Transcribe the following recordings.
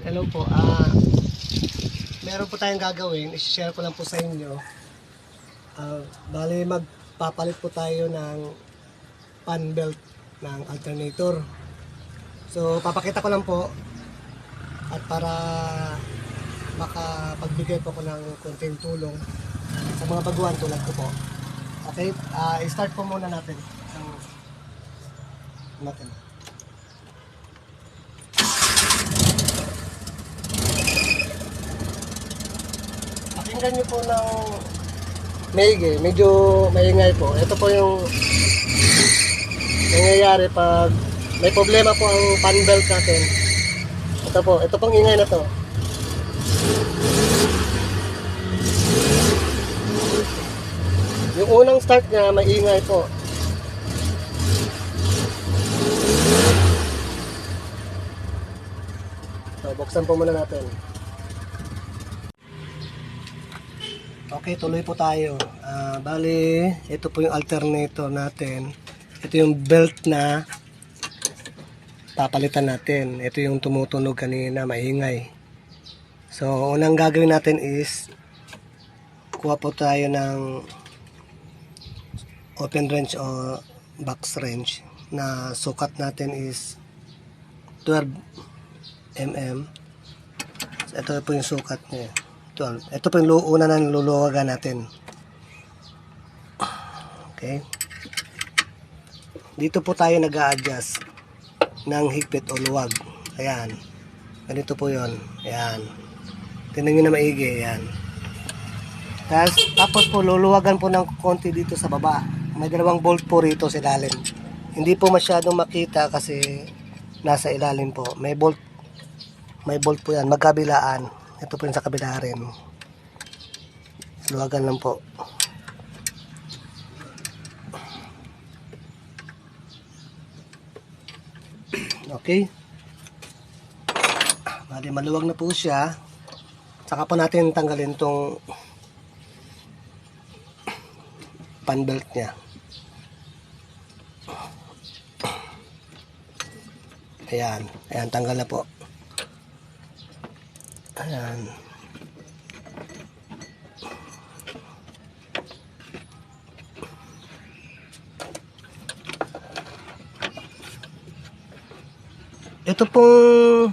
Hello po. Meron po tayong gagawin. I-share ko lang po sa inyo. Bali magpapalit po tayo ng pan belt ng alternator. So papakita ko lang po at para makapagbigay po ko ng konting tulong sa mga baguhan tulad ko po. Okay, i-start po muna natin natin. Pakinggan nyo po ng maigi, medyo maingay po. Ito po yung nangyayari pag may problema po ang pan belt natin. Ito pong ingay na to. Yung unang start niya, maingay po. So, buksan po muna natin. Okay, tuloy po tayo. Bali, ito po yung alternator natin. Ito yung belt na papalitan natin. Ito yung tumutunog kanina, maingay. So, unang gagawin natin is kuha po tayo ng open wrench o box wrench na sukat natin is 12 mm. So, ito po yung sukat niya. 12. Ito po yung una na niluluwagan natin. Okay. Dito po tayo nag-a-adjust ng higpit o luwag. Ayan. Ganito po yon. Ayan. Tingnan nyo na maigi. Ayan. Tapos po luluwagan po ng konti dito sa baba. May dalawang bolt po rito sa ilalim. Hindi po masyadong makita kasi nasa ilalim po. May bolt po yan. Magkabilaan. Ito po yung sa kabila rin. Luwagan lang po. Okay. Bali maluwag na po siya. Saka po natin tanggalin tong pan belt niya. Ayan. Ayan, tanggal na po. Ayan. Ito pong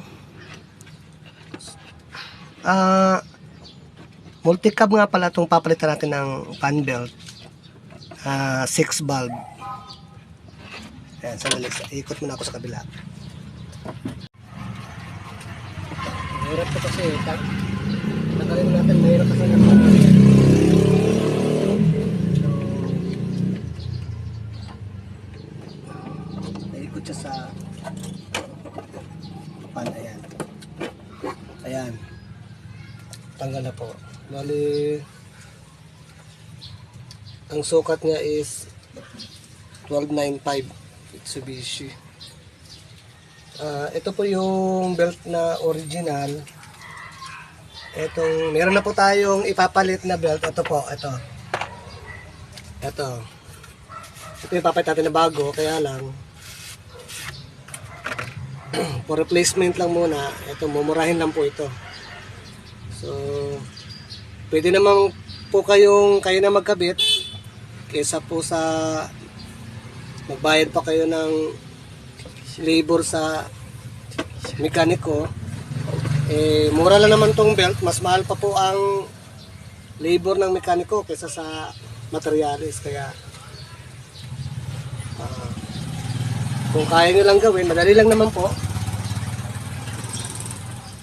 multi-cab nga pala itong papalitan natin ng pan belt. 6 valve. Ayan, sandali. Ikot muna ako sa kabila. Mahirap ko kasi. Tanggalin natin. Mahirap kasi ng naikot siya sa pan. Ayan. Ayan. Tanggal na po. Bali ang sukat niya is 1295 Mitsubishi. Ito po yung belt na original. Meron na po tayong ipapalit na belt. Ito po, ito. Ito yung ipapalit natin na bago, kaya lang for replacement lang muna. Ito, mumurahin lang po ito. So pwede naman po kayo na magkabit kaysa po sa magbayad pa kayo ng labor sa mekaniko. Mura lang naman tong belt. Mas mahal pa po ang labor ng mekaniko kaysa sa materialis. Kaya kung kaya nyo lang gawin, madali lang naman po.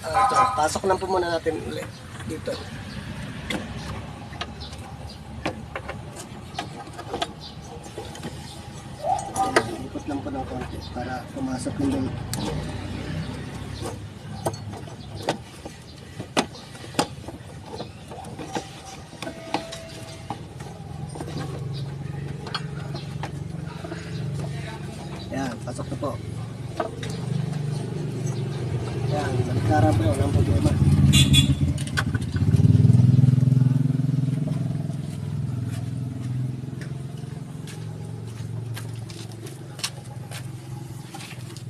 Ito, pasok lang po muna natin ulit dito. Ikot lang po ng konti para pumasok yung belt. Ayan, pasok na po. Ayan, nagkarap po ng problema.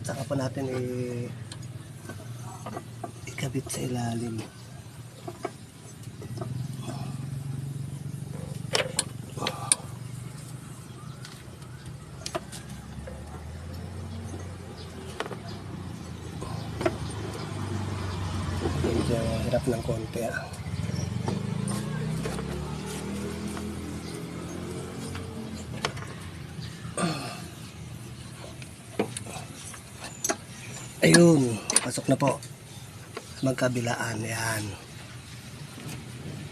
Saka po natin ikabit. kabit sa ilalim. Medyo hirap ng konti ah. Ayun, pasok na po. Magkabilaan, yan.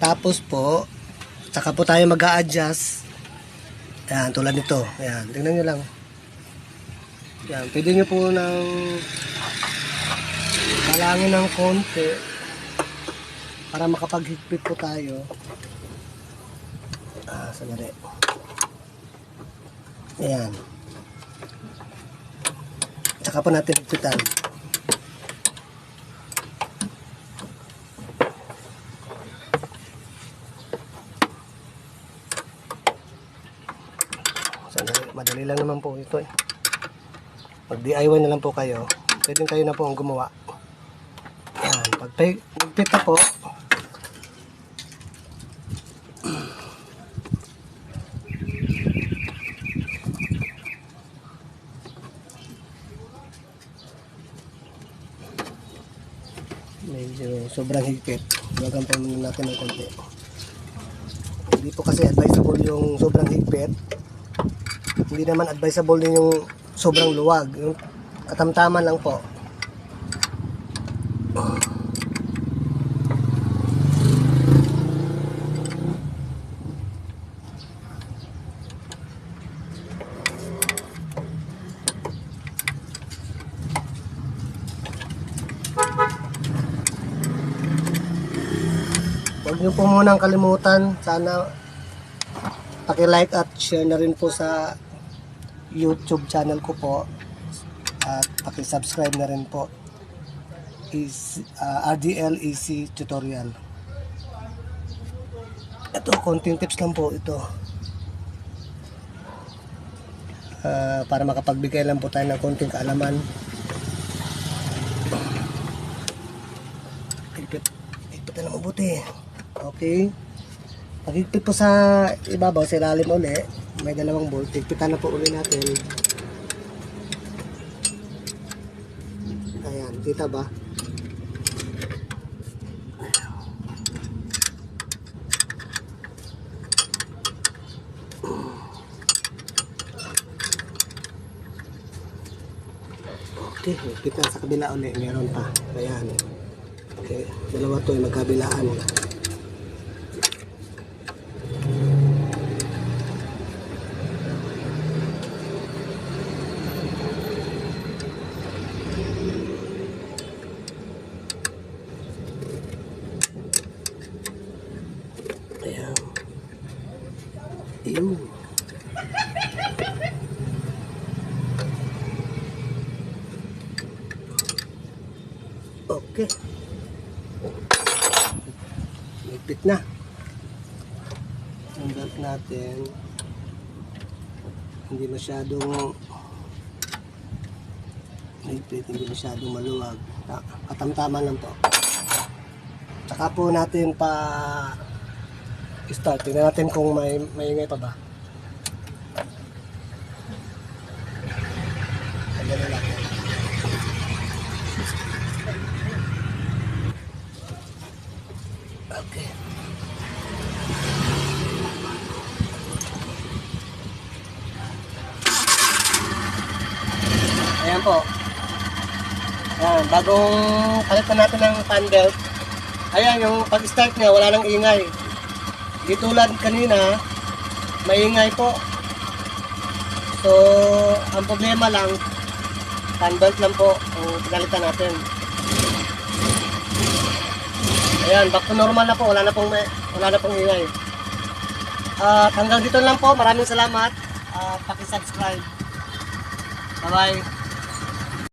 Tapos po, saka po tayo mag-a-adjust. Yan, tulad nito. Yan, tingnan nyo lang. Yan, pwede nyo po ng kalangin ng konti para makapaghigpit po tayo. Sandali. Yan. Saka po natin higpitan. Madali lang naman po ito eh. Pag DIY na lang po kayo, pwedeng kayo na po ang gumawa. Yan, pag higpit na po, medyo sobrang higpit. Huwagan pa muna natin ng konti. Hindi po kasi advisable yung sobrang higpit. Hindi naman advisable din yung sobrang luwag. Yung katamtaman lang po. Huwag niyo po munang kalimutan. Sana paki-like at share na rin po sa YouTube channel ko po. At paki-subscribe na rin po. RDL Easy Tutorial. Ito, konting tips lang po ito. Para makapagbigay lang po tayo ng konting kaalaman. Higpit na mabuti. Okay. Pag-higpit po sa ibabaw, sa ilalim uli, may dalawang bolt. Higpitan na po uli natin. Ayan, kita ba? Okay, higpit na sa kabila uli. Meron pa. Ayan. Okay, dalawa to ay magkabilaan. Ayan. Ayun. Okay. Higpit na. Ang belt natin hindi masyadong higpit, hindi masyadong maluwag. Katamtaman lang po. Tsaka po natin pa start. Tingnan natin kung may ingay pa ba. Ayan lang. Okay. Ayan po. Ayan, bagong palitan natin ng fan belt. Ayan, yung pag-start niya, wala nang ingay. Di tulad kanina, maingay po. So, ang problema lang, fan belt lang po ang pinalitan natin. Ayan, back to normal na po, wala na pong ingay. Hanggang dito lang po, maraming salamat. Paki-subscribe. Bye-bye.